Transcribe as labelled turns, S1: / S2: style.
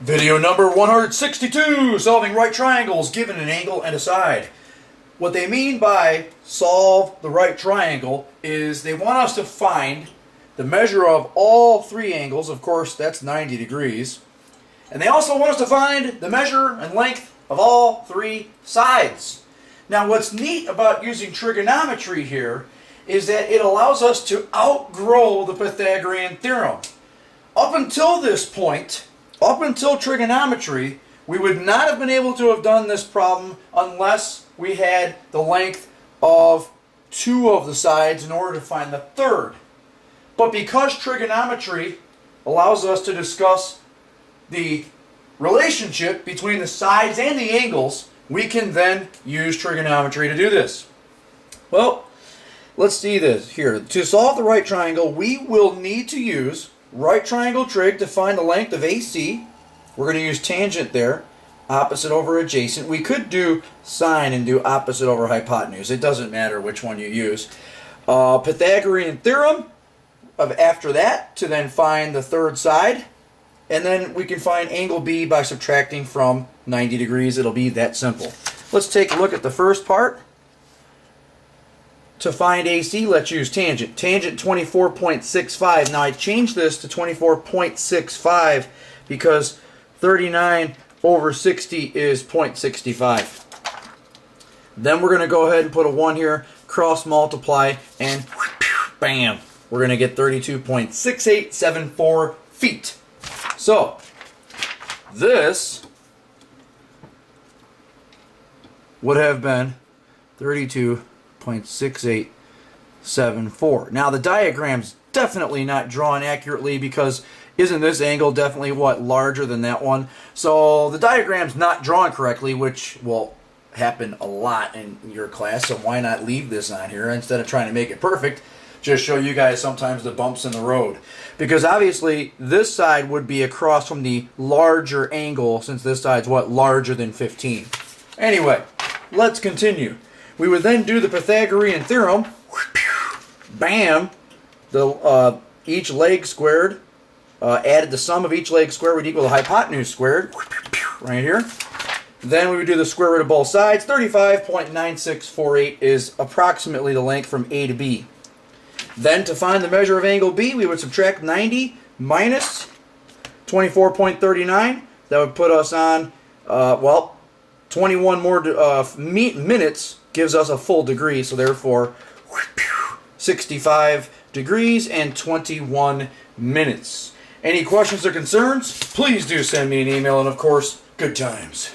S1: Video number 162, solving right triangles given an angle and a side. What they mean by solve the right triangle is they want us to find the measure of all three angles. Of course, that's 90 degrees. And they also want us to find the measure and length of all three sides. Now, what's neat about using trigonometry here is that it allows us to outgrow the Pythagorean theorem. Up until this point, up until trigonometry, we would not have been able to have done this problem unless we had the length of two of the sides in order to find the third. But because trigonometry allows us to discuss the relationship between the sides and the angles, we can then use trigonometry to do this. Well, let's see this here. To solve the right triangle, we will need to use right triangle trig to find the length of AC. We're going to use tangent there, opposite over adjacent. We could do sine and do opposite over hypotenuse. It doesn't matter which one you use. Pythagorean theorem after that to then find the third side. And then we can find angle B by subtracting from 90 degrees. It'll be that simple. Let's take a look at the first part. To find AC, let's use tangent. Tangent 24.65. Now I changed this to 24.65 because 39 over 60 is 0.65. Then we're going to go ahead and put a 1 here, cross multiply, and bam! We're going to get 32.6874 feet. So, this would have been 32.6874. Now the diagram's definitely not drawn accurately because isn't this angle definitely larger than that one? So the diagram's not drawn correctly, which will happen a lot in your class, so why not leave this on here instead of trying to make it perfect? Just show you guys sometimes the bumps in the road. Because obviously this side would be across from the larger angle since this side's larger than 15. Anyway, let's continue. We would then do the Pythagorean theorem. Bam! Each leg squared, added the sum of each leg squared would equal the hypotenuse squared. Right here. Then we would do the square root of both sides. 35.9648 is approximately the length from A to B. Then to find the measure of angle B, we would subtract 90 minus 24.39. That would put us on, 21 more minutes gives us a full degree, so therefore 65 degrees and 21 minutes. Any questions or concerns? Please do send me an email, and of course, good times.